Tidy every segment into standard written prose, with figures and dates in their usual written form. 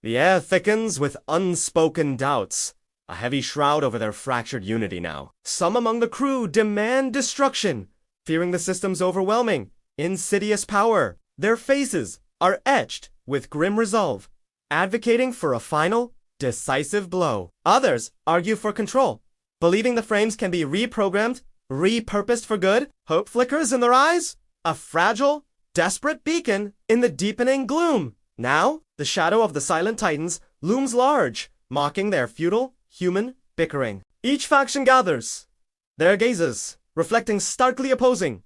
The air thickens with unspoken doubts, a heavy shroud over their fractured unity now. Some among the crew demand destruction, fearing the system's overwhelming, insidious power. Their faces are etched with grim resolve, advocating for a final, decisive blow. Others argue for control, believing the frames can be reprogrammed, repurposed for good. Hope flickers in their eyes, a fragile, desperate beacon in the deepening gloom. Now, the shadow of the silent titans looms large, mocking their futile, human bickering. Each faction gathers, their gazes reflecting starkly opposing,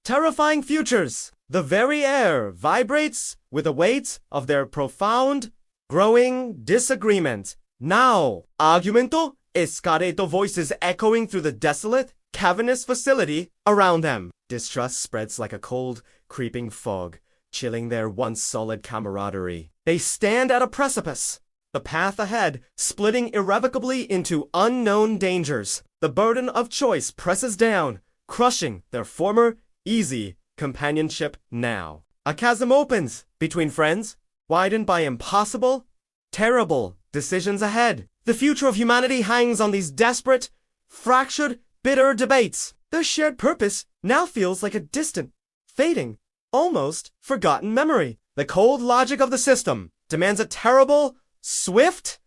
terrifying futures. The very air vibrates with the weight of their profound, growing disagreement. Now, argumento escareto voices echoing through the desolate, cavernous facility around them. Distrust spreads like a cold, creeping fog, chilling their once solid camaraderie. They stand at a precipice, the path ahead splitting irrevocably into unknown dangers. The burden of choice presses down, crushing their former, easy companionship now. A chasm opens between friends, widened by impossible, terrible decisions ahead. The future of humanity hangs on these desperate, fractured, bitter debates. Their shared purpose now feels like a distant, fading, almost forgotten memory. The cold logic of the system demands a terrible, swift,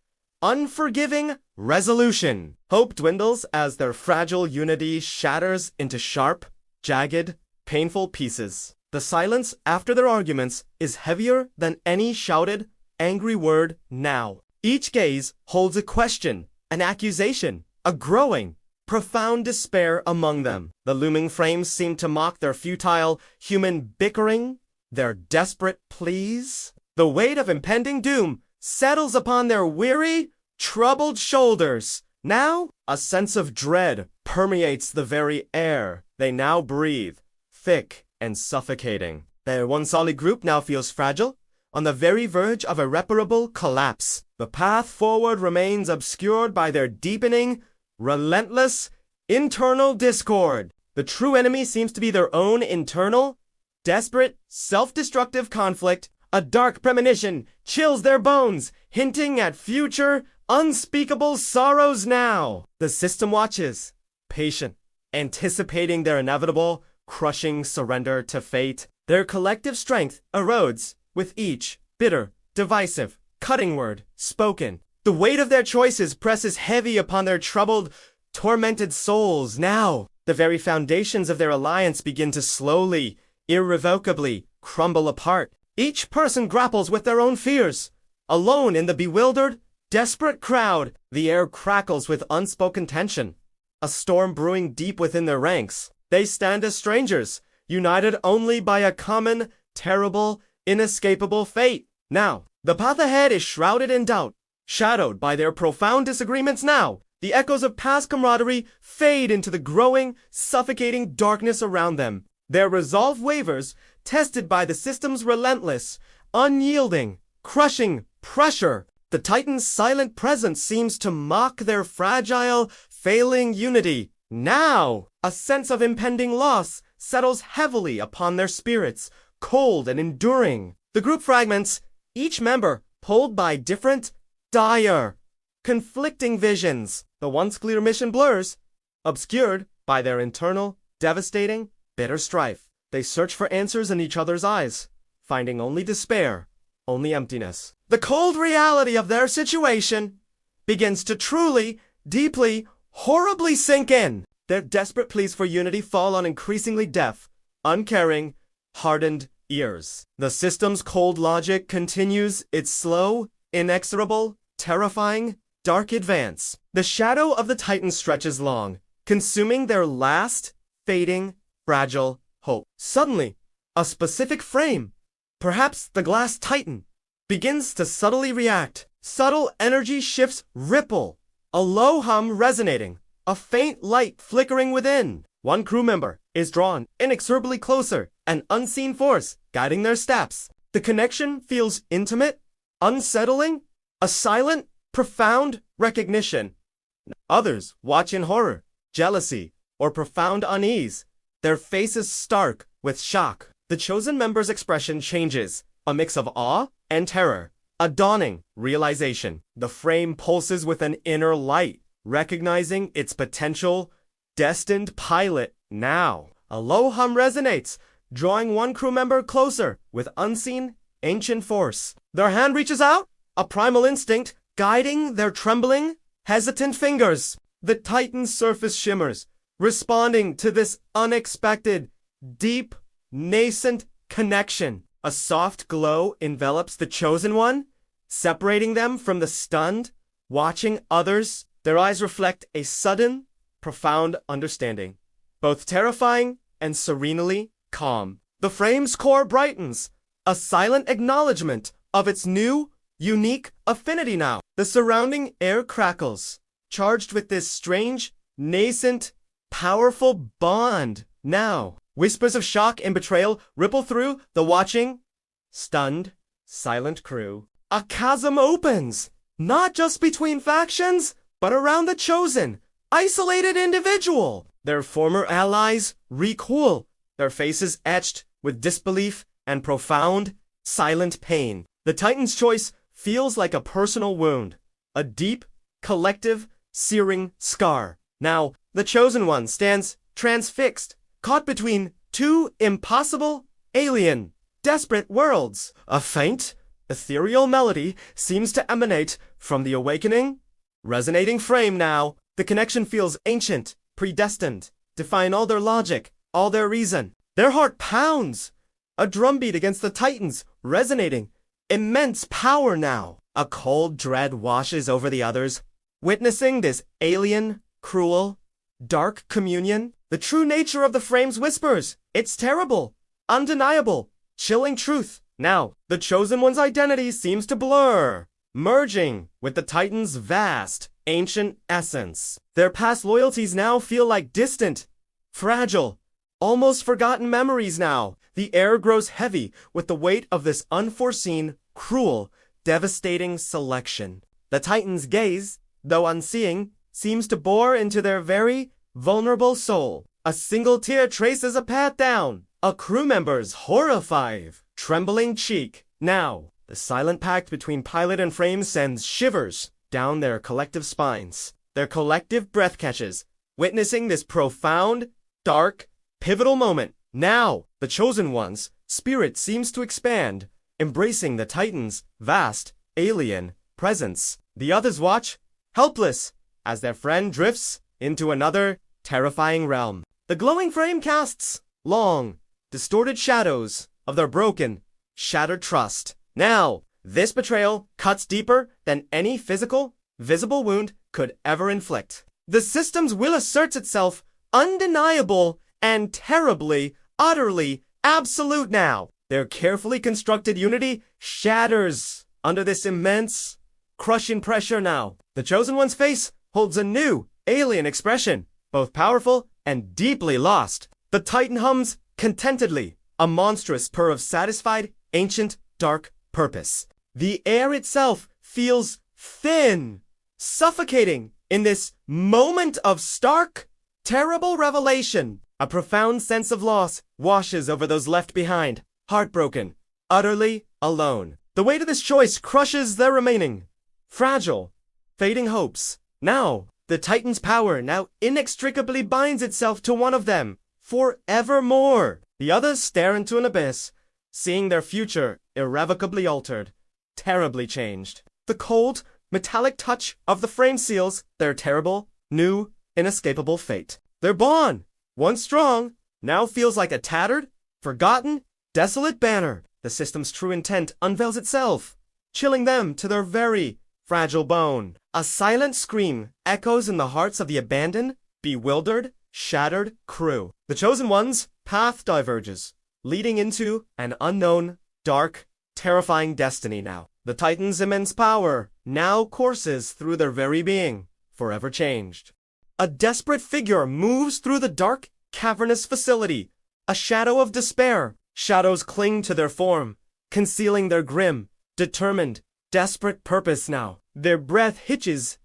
unforgiving resolution. Hope dwindles as their fragile unity shatters into sharp, jagged, painful pieces. The silence after their arguments is heavier than any shouted, angry word now. Each gaze holds a question, an accusation, a growing, profound despair among them. The looming frames seem to mock their futile, human bickering, their desperate pleas. The weight of impending doom settles upon their weary, troubled shoulders. Now, a sense of dread permeates the very air they now breathe, thick and suffocating. Their one solid group now feels fragile, on the very verge of irreparable collapse. The path forward remains obscured by their deepening, relentless, internal discord. The true enemy seems to be their own internal, desperate, self-destructive conflict. A dark premonition chills their bones, hinting at future, unspeakable sorrows now. The system watches, patient, anticipating their inevitable, crushing surrender to fate. Their collective strength erodes with each bitter, divisive, cutting word spoken. The weight of their choices presses heavy upon their troubled, tormented souls. Now, the very foundations of their alliance begin to slowly, irrevocably crumble apart. Each person grapples with their own fears. Alone in the bewildered, desperate crowd, the air crackles with unspoken tension, a storm brewing deep within their ranks. They stand as strangers, united only by a common, terrible, inescapable fate. Now, the path ahead is shrouded in doubt, shadowed by their profound disagreements. Now, the echoes of past camaraderie fade into the growing, suffocating darkness around them. Their resolve wavers, tested by the system's relentless, unyielding, crushing pressure. The Titan's silent presence seems to mock their fragile, failing unity. Now, a sense of impending loss settles heavily upon their spirits, cold and enduring. The group fragments, each member pulled by different, dire, conflicting visions. The once clear mission blurs, obscured by their internal, devastating, bitter strife. They search for answers in each other's eyes, finding only despair, only emptiness. The cold reality of their situation begins to truly, deeply, horribly sink in. Their desperate pleas for unity fall on increasingly deaf, uncaring, hardened ears. The system's cold logic continues its slow, inexorable, terrifying, dark advance. The shadow of the Titan stretches long, consuming their last, fading, fragile hope. Suddenly, a specific frame, perhaps the glass Titan, begins to subtly react. Subtle energy shifts ripple, a low hum resonating, a faint light flickering within. One crew member is drawn inexorably closer, an unseen force guiding their steps. The connection feels intimate, unsettling, a silent, profound recognition. Others watch in horror, jealousy, or profound unease, their faces stark with shock. The chosen member's expression changes, a mix of awe and terror, A dawning realization. The frame pulses with an inner light, recognizing its potential destined pilot now. A low hum resonates, drawing one crew member closer with unseen, ancient force. Their hand reaches out, a primal instinct guiding their trembling, hesitant fingers. The Titan's surface shimmers, responding to this unexpected, deep, nascent connection. A soft glow envelops the chosen one, separating them from the stunned, watching others. Their eyes reflect a sudden, profound understanding, both terrifying and serenely calm. The frame's core brightens, a silent acknowledgement of its new, unique affinity now. The surrounding air crackles, charged with this strange, nascent, powerful bond now. Whispers of shock and betrayal ripple through the watching, stunned, silent crew. A chasm opens, not just between factions, but around the chosen, isolated individual. Their former allies recoil, their faces etched with disbelief and profound, silent pain. The Titan's choice feels like a personal wound, a deep, collective, searing scar. Now, the chosen one stands transfixed, caught between two impossible, alien, desperate worlds. A faint, ethereal melody seems to emanate from the awakening, resonating frame now. The connection feels ancient, predestined, defying all their logic, all their reason. Their heart pounds, a drumbeat against the Titans, resonating. Immense power now. A cold dread washes over the others, witnessing this alien, cruel, dark communion. The true nature of the frame's whispers. It's terrible, undeniable, chilling truth. Now, the chosen one's identity seems to blur, merging with the Titan's vast, ancient essence. Their past loyalties now feel like distant, fragile, almost forgotten memories now. The air grows heavy with the weight of this unforeseen, cruel, devastating selection. The Titan's gaze, though unseeing, seems to bore into their very vulnerable soul. A single tear traces a path down a crew member's horrified, trembling cheek. Now, the silent pact between pilot and frame sends shivers down their collective spines. Their collective breath catches, witnessing this profound, dark, pivotal moment. Now, the chosen one's spirit seems to expand, embracing the Titan's vast, alien presence. The others watch, helpless, as their friend drifts into another terrifying realm. The glowing frame casts long, distorted shadows of their broken, shattered trust. Now, this betrayal cuts deeper than any physical, visible wound could ever inflict. The system's will asserts itself, undeniable and terribly, utterly, absolute now. Their carefully constructed unity shatters under this immense, crushing pressure now. The chosen one's face holds a new, alien expression, both powerful and deeply lost. The Titan hums contentedly, a monstrous purr of satisfied, ancient, dark purpose. The air itself feels thin, suffocating in this moment of stark, terrible revelation. A profound sense of loss washes over those left behind, heartbroken, utterly alone. The weight of this choice crushes their remaining, fragile, fading hopes. Now, the Titan's power now inextricably binds itself to one of them, forevermore. The others stare into an abyss, seeing their future irrevocably altered, terribly changed. The cold, metallic touch of the frame seals their terrible, new, inescapable fate. Their bond, once strong, now feels like a tattered, forgotten, desolate banner. The system's true intent unveils itself, chilling them to their very fragile bone. A silent scream echoes in the hearts of the abandoned, bewildered, shattered crew. The chosen one's path diverges, leading into an unknown, dark, terrifying destiny now. The Titan's immense power now courses through their very being, forever changed. A desperate figure moves through the dark, cavernous facility. A shadow of despair. Shadows cling to their form, concealing their grim, determined, desperate purpose now. Their breath hitches,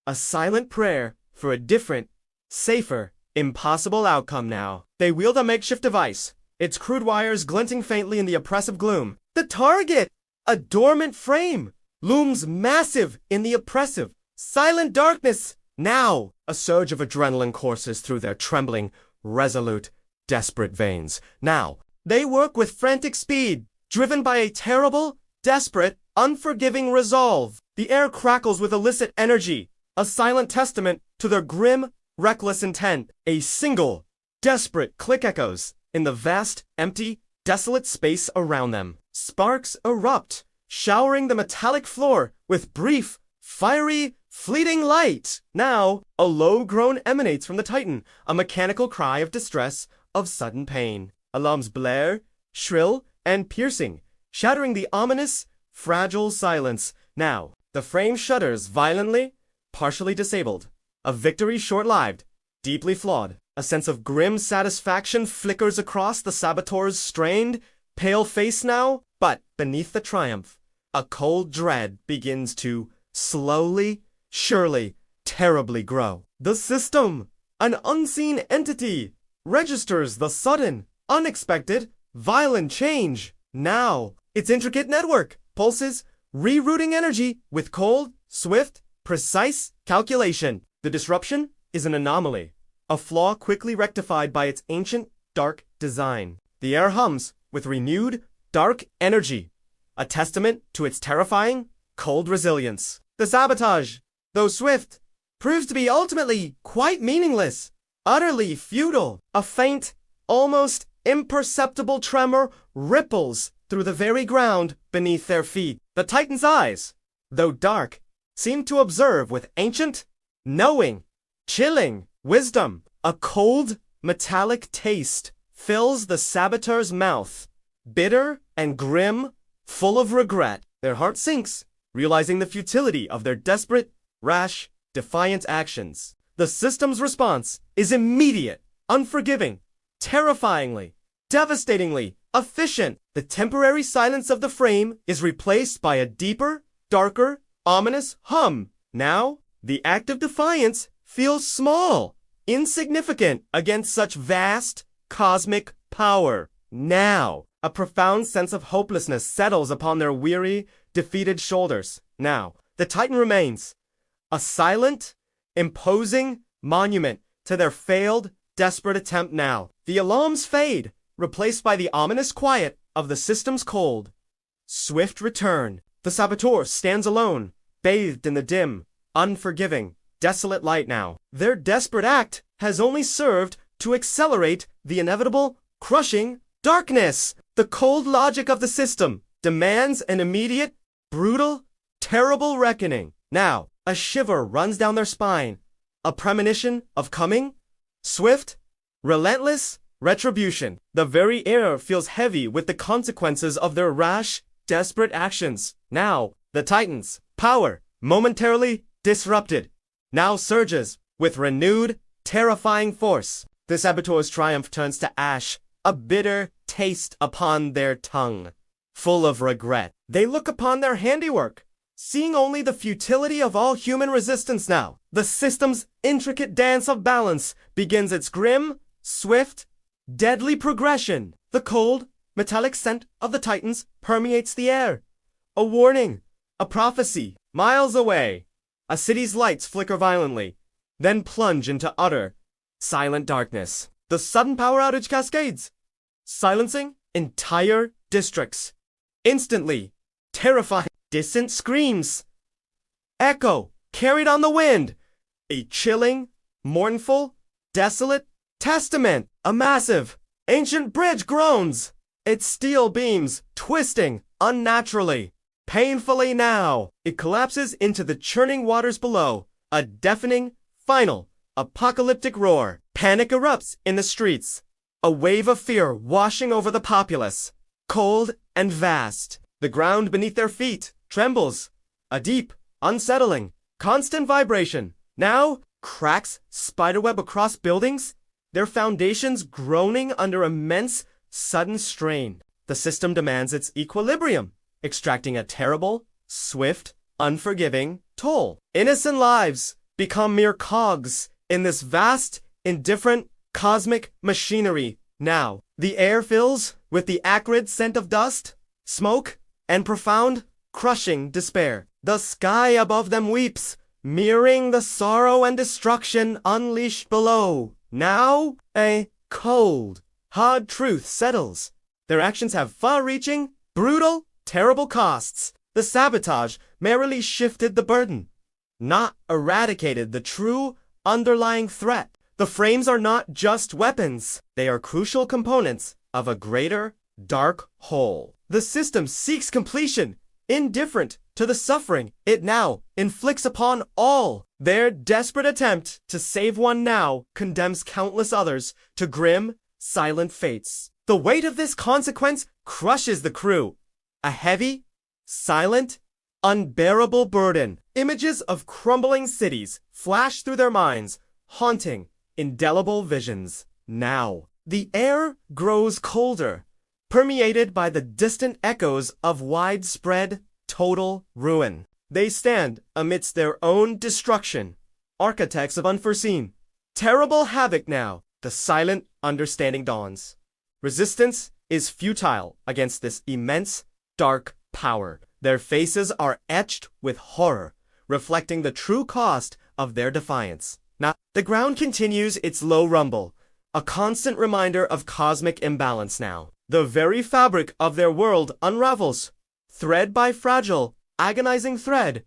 a silent prayer for a different, safer, impossible outcome now. They wield a makeshift device, its crude wires glinting faintly in the oppressive gloom. The target! A dormant frame, looms massive in the oppressive, silent darkness. Now, a surge of adrenaline courses through their trembling, resolute, desperate veins. Now, they work with frantic speed, driven by a terrible, desperate, unforgiving resolve. The air crackles with illicit energy, a silent testament to their grim, reckless intent. A single, desperate click echoes in the vast, empty, desolate space around them. Sparks erupt, showering the metallic floor with brief, fiery, fleeting light. Now, a low groan emanates from the Titan, a mechanical cry of distress, of sudden pain. Alarms blare, shrill and piercing, shattering the ominous, fragile silence. Now, the frame shudders violently, partially disabled. A victory short-lived, deeply flawed. A sense of grim satisfaction flickers across the saboteur's strained, pale face now. But beneath the triumph, a cold dread begins to slowly, surely, terribly grow. The system, an unseen entity, registers the sudden, unexpected, violent change. Now, its intricate network pulses, rerouting energy with cold, swift, precise calculation. The disruption is an anomaly, a flaw quickly rectified by its ancient, dark design. The air hums with renewed, dark energy, a testament to its terrifying, cold resilience. The sabotage, though swift, proves to be ultimately quite meaningless, utterly futile. A faint, almost imperceptible tremor ripples through the very ground beneath their feet. The Titan's eyes, though dark, seem to observe with ancient, knowing, chilling wisdom. A cold, metallic taste fills the saboteur's mouth, bitter and grim, full of regret. Their heart sinks, realizing the futility of their desperate, rash, defiant actions. The system's response is immediate, unforgiving, terrifyingly, devastatingly efficient. The temporary silence of the frame is replaced by a deeper, darker, ominous hum. Now, the act of defiance feels small, insignificant against such vast, cosmic power. Now, a profound sense of hopelessness settles upon their weary, defeated shoulders. Now, the Titan remains, a silent, imposing monument to their failed, desperate attempt. Now, the alarms fade, replaced by the ominous quiet of the system's cold, swift return. The saboteur stands alone, bathed in the dim, unforgiving, desolate light. Now, their desperate act has only served to accelerate the inevitable, crushing darkness. The cold logic of the system demands an immediate, brutal, terrible reckoning. Now, a shiver runs down their spine, a premonition of coming, swift, relentless retribution. The very air feels heavy with the consequences of their rash, desperate actions. Now, the Titan's power, momentarily disrupted, now surges with renewed, terrifying force. The saboteur's triumph turns to ash, a bitter taste upon their tongue. Full of regret, they look upon their handiwork, seeing only the futility of all human resistance. Now, the system's intricate dance of balance begins its grim, swift, deadly progression. The cold, metallic scent of the Titans permeates the air. A warning, a prophecy. Miles away, a city's lights flicker violently, then plunge into utter, silent darkness. The sudden power outage cascades, silencing entire districts. Instantly, terrifying, distant screams echo, carried on the wind. A chilling, mournful, desolate testament. A massive, ancient bridge groans, its steel beams twisting unnaturally, painfully. Now, it collapses into the churning waters below. A deafening, final, apocalyptic roar. Panic erupts in the streets, a wave of fear washing over the populace, cold and vast. The ground beneath their feet trembles, a deep, unsettling, constant vibration. Now, cracks spiderweb across buildings, their foundations groaning under immense, sudden strain. The system demands its equilibrium, extracting a terrible, swift, unforgiving toll. Innocent lives become mere cogs in this vast, indifferent, cosmic machinery. Now, the air fills with the acrid scent of dust, smoke, and profound, crushing despair. The sky above them weeps, mirroring the sorrow and destruction unleashed below. Now, a cold, hard truth settles. Their actions have far-reaching, brutal, terrible costs. The sabotage merely shifted the burden, not eradicated the true underlying threat. The frames are not just weapons. They are crucial components of a greater, dark whole. The system seeks completion, indifferent to the suffering it now inflicts upon all. Their desperate attempt to save one now condemns countless others to grim, silent fates. The weight of this consequence crushes the crew. A heavy, silent, unbearable burden. Images of crumbling cities flash through their minds, haunting, indelible visions. Now, the air grows colder, permeated by the distant echoes of widespread, total ruin. They stand amidst their own destruction, architects of unforeseen, terrible havoc now. The silent understanding dawns. Resistance is futile against this immense, dark power. Their faces are etched with horror, reflecting the true cost of their defiance. Now, the ground continues its low rumble, a constant reminder of cosmic imbalance now. The very fabric of their world unravels, thread by fragile, agonizing thread.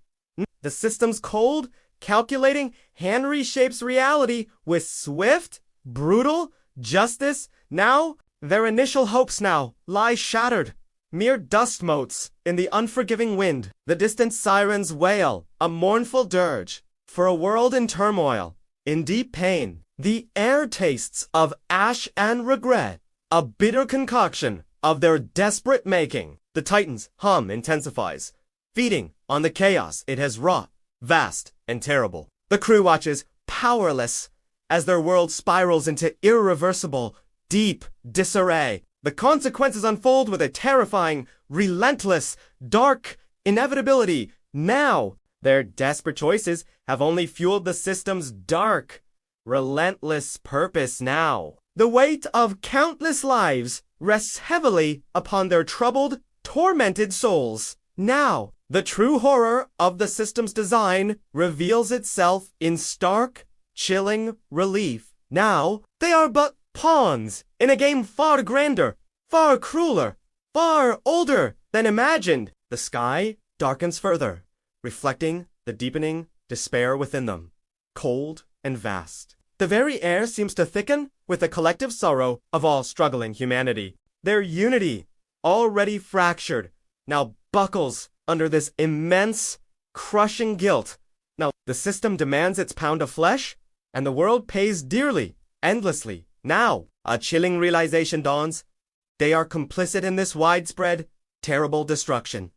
The system's cold, calculating hand reshapes reality with swift, brutal justice. Now, their initial hopes now lie shattered, mere dust motes in the unforgiving wind. The distant sirens wail, a mournful dirge, for a world in turmoil, in deep pain. The air tastes of ash and regret, a bitter concoction of their desperate making. The Titan's hum intensifies, feeding on the chaos it has wrought, vast and terrible. The crew watches, powerless, as their world spirals into irreversible, deep disarray. The consequences unfold with a terrifying, relentless, dark inevitability. Now, their desperate choices have only fueled the system's dark, relentless purpose now. The weight of countless lives rests heavily upon their troubled, tormented souls. Now, the true horror of the system's design reveals itself in stark, chilling relief. Now, they are but pawns in a game far grander, far crueler, far older than imagined. The sky darkens further, reflecting the deepening despair within them, cold and vast. The very air seems to thicken with the collective sorrow of all struggling humanity. Their unity, already fractured, now buckles under this immense, crushing guilt. Now, the system demands its pound of flesh, and the world pays dearly, endlessly. Now, a chilling realization dawns. They are complicit in this widespread, terrible destruction.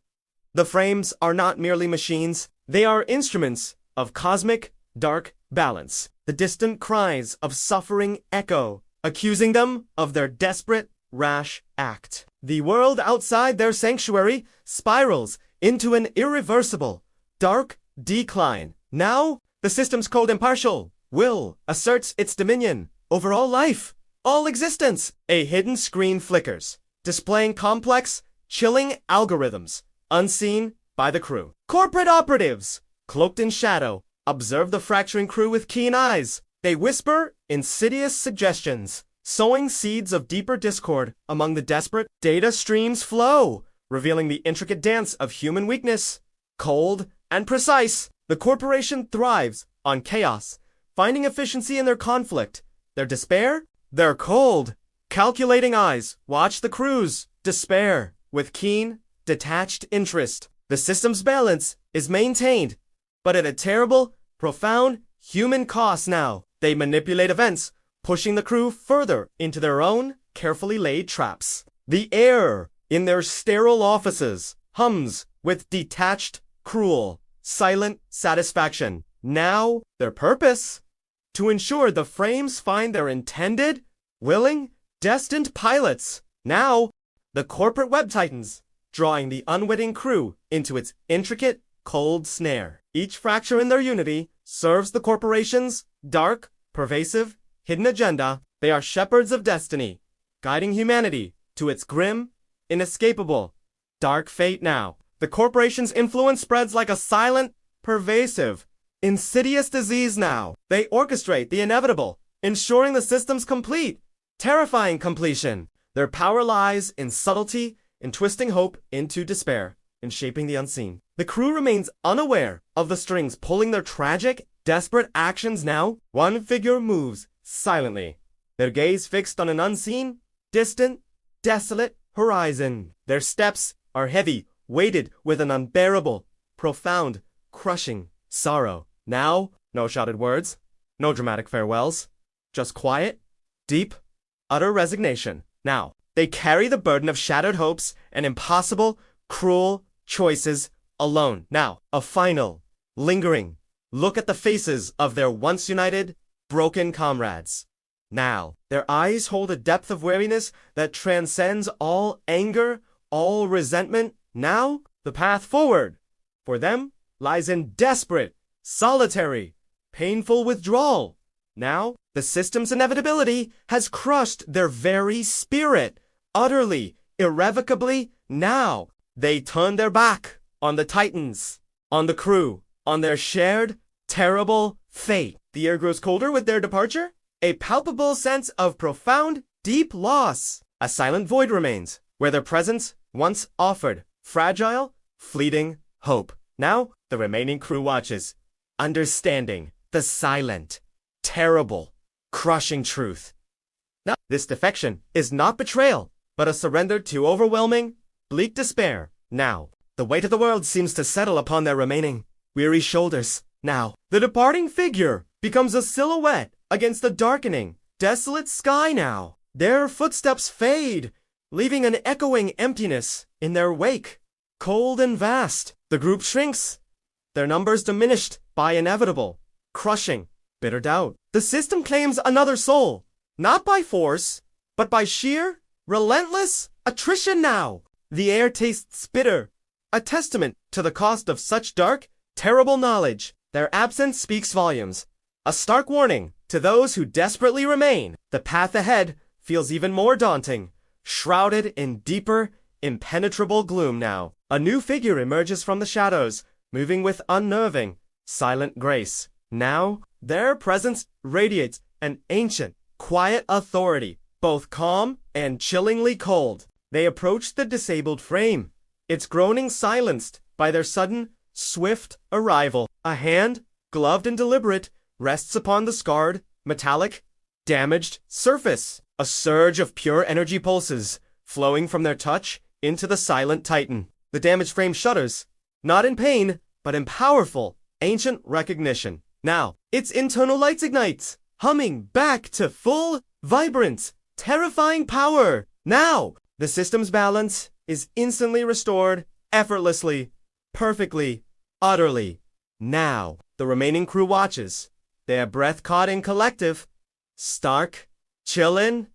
The frames are not merely machines. They are instruments of cosmic, dark balance. The distant cries of suffering echo, accusing them of their desperate, rash act. The world outside their sanctuary spirals into an irreversible, dark decline. Now, the system's cold impartial will asserts its dominion over all life, all existence. A hidden screen flickers, displaying complex, chilling algorithms, unseen by the crew. Corporate operatives, cloaked in shadow, observe the fracturing crew with keen eyes. They whisper insidious suggestions, sowing seeds of deeper discord among the desperate. Data streams flow, revealing the intricate dance of human weakness. Cold and precise, the corporation thrives on chaos, finding efficiency in their conflict. Their despair? Their cold, calculating eyes watch the crew's despair with keen, detached interest. The system's balance is maintained, but at a terrible, profound human cost now. They manipulate events, pushing the crew further into their own carefully laid traps. The air in their sterile offices hums with detached, cruel, silent satisfaction. Now, their purpose? To ensure the frames find their intended, willing, destined pilots. Now, the corporate web titans, drawing the unwitting crew into its intricate, cold snare. Each fracture in their unity serves the corporation's dark, pervasive, hidden agenda. They are shepherds of destiny, guiding humanity to its grim, inescapable, dark fate now. The corporation's influence spreads like a silent, pervasive, insidious disease now. They orchestrate the inevitable, ensuring the system's complete, terrifying completion. Their power lies in subtlety, in twisting hope into despair, in shaping the unseen. The crew remains unaware of the strings pulling their tragic, desperate actions now. One figure moves silently, their gaze fixed on an unseen, distant, desolate horizon. Their steps are heavy, weighted with an unbearable, profound, crushing sorrow. Now, no shouted words, no dramatic farewells, just quiet, deep, utter resignation. Now, they carry the burden of shattered hopes and impossible, cruel choices alone. Now, a final, lingering look at the faces of their once united, broken comrades. Now, their eyes hold a depth of weariness that transcends all anger, all resentment. Now, the path forward for them lies in desperate, solitary, painful withdrawal. Now, the system's inevitability has crushed their very spirit, utterly, irrevocably. Now, they turn their back on the Titans, on the crew, on their shared, terrible fate. The air grows colder with their departure. A palpable sense of profound, deep loss. A silent void remains, where their presence once offered fragile, fleeting hope. Now, the remaining crew watches, understanding the silent, terrible, crushing truth. Now, this defection is not betrayal, but a surrender to overwhelming, bleak despair. Now, the weight of the world seems to settle upon their remaining, weary shoulders. Now, the departing figure becomes a silhouette against the darkening, desolate sky now. Their footsteps fade, leaving an echoing emptiness in their wake. Cold and vast, the group shrinks, their numbers diminished by inevitable, crushing, bitter doubt. The system claims another soul, not by force, but by sheer, relentless attrition now. The air tastes bitter, a testament to the cost of such dark, terrible knowledge. Their absence speaks volumes, a stark warning to those who desperately remain. The path ahead feels even more daunting, shrouded in deeper, impenetrable gloom now. A new figure emerges from the shadows, moving with unnerving, silent grace. Now, their presence radiates an ancient, quiet authority, both calm and chillingly cold. They approach the disabled frame, its groaning silenced by their sudden, swift arrival. A hand, gloved and deliberate, rests upon the scarred, metallic, damaged surface. A surge of pure energy pulses, flowing from their touch into the silent Titan. The damaged frame shudders, not in pain, but in powerful, ancient recognition. Now, its internal lights ignite, humming back to full, vibrant, terrifying power. Now, the system's balance is instantly restored, effortlessly, perfectly, utterly. Now, the remaining crew watches, their breath caught in collective, stark, chillin'.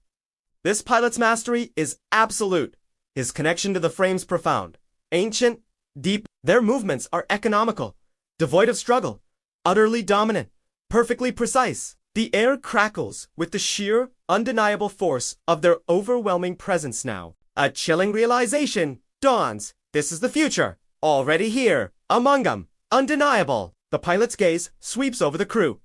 This pilot's mastery is absolute. His connection to the frame's profound, ancient, deep. Their movements are economical, devoid of struggle, utterly dominant, perfectly precise. The air crackles with the sheer, undeniable force of their overwhelming presence now. A chilling realization dawns. This is the future, already here, among them, undeniable. The pilot's gaze sweeps over the crew.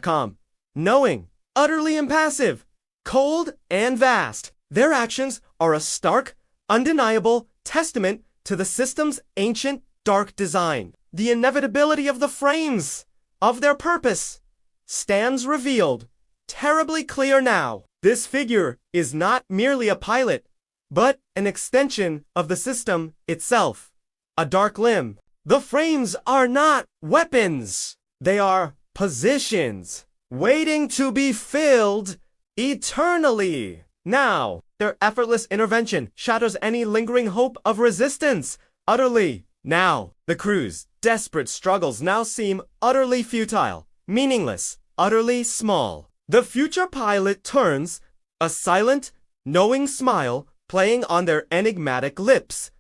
.com. Knowing, utterly impassive, cold and vast. Their actions are a stark, undeniable testament to the system's ancient, dark design. The inevitability of the frames, of their purpose, stands revealed, terribly clear now. This figure is not merely a pilot, but an extension of the system itself. A dark limb. The frames are not weapons. They are positions, waiting to be filled eternally. Now, their effortless intervention shatters any lingering hope of resistance. Utterly. Now, the crew's desperate struggles now seem utterly futile, meaningless, utterly small. The future pilot turns, a silent, knowing smile playing on their enigmatic lips.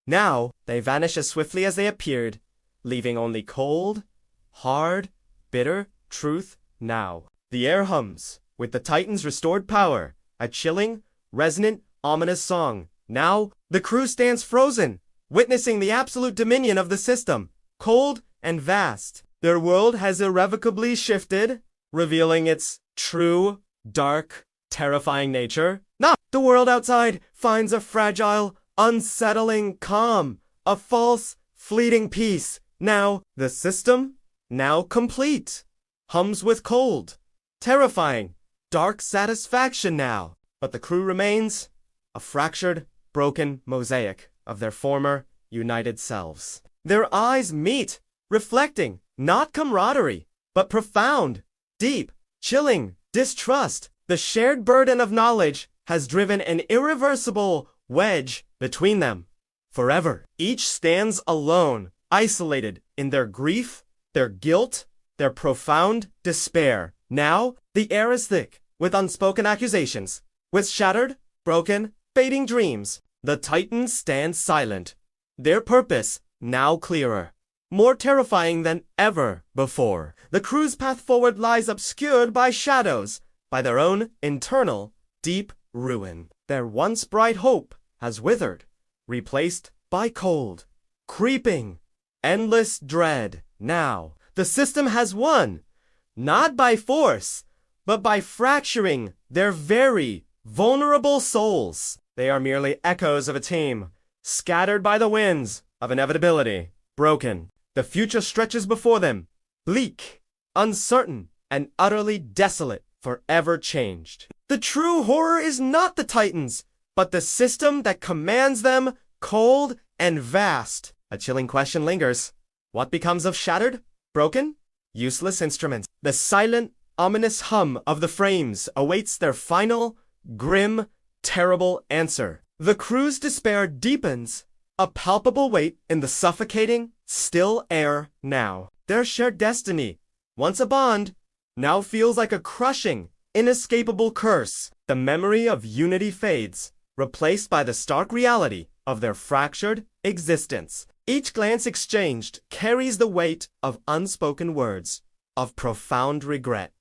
Now, they vanish as swiftly as they appeared, leaving only cold, hard, bitter truth now. The air hums with the Titan's restored power, a chilling, resonant, ominous song. Now, the crew stands frozen, witnessing the absolute dominion of the system, cold and vast. Their world has irrevocably shifted, revealing its true, dark, terrifying nature. Now, the world outside finds a fragile, unsettling calm, a false, fleeting peace. Now, the system, now complete, hums with cold, terrifying, dark satisfaction now. But the crew remains a fractured, broken mosaic of their former, united selves. Their eyes meet, reflecting not camaraderie, but profound, deep, chilling distrust. The shared burden of knowledge has driven an irreversible wedge between them. Forever, each stands alone, isolated in their grief, their guilt, their profound despair. Now, the air is thick with unspoken accusations, with shattered, broken, fading dreams. The Titans stand silent, their purpose now clearer, more terrifying than ever before. The crew's path forward lies obscured by shadows, by their own internal, deep ruin. Their once bright hope has withered, replaced by cold, creeping, endless dread. Now, the system has won, not by force, but by fracturing their very vulnerable souls. They are merely echoes of a team, scattered by the winds of inevitability, broken. The future stretches before them, bleak, uncertain, and utterly desolate, forever changed. The true horror is not the Titans, but the system that commands them, cold and vast. A chilling question lingers. What becomes of shattered, broken, useless instruments? The silent, ominous hum of the frames awaits their final, grim, terrible answer. The crew's despair deepens, a palpable weight in the suffocating, still air now. Their shared destiny, once a bond, now feels like a crushing, inescapable curse. The memory of unity fades, replaced by the stark reality of their fractured existence. Each glance exchanged carries the weight of unspoken words, of profound regret.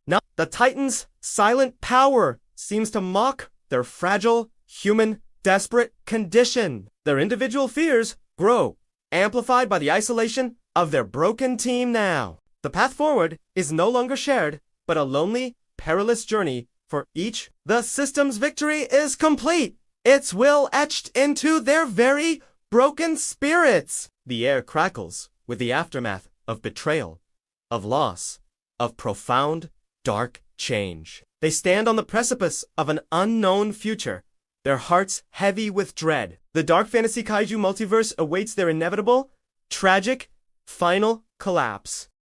Now, the Titans' silent power seems to mock their fragile, human, desperate condition. Their individual fears grow, amplified by the isolation of their broken team now. The path forward is no longer shared, but a lonely, perilous journey for each. The system's victory is complete, its will etched into their very broken spirits. The air crackles with the aftermath of betrayal, of loss, of profound, dark change. They stand on the precipice of an unknown future, their hearts heavy with dread. The dark fantasy kaiju multiverse awaits their inevitable, tragic, final collapse.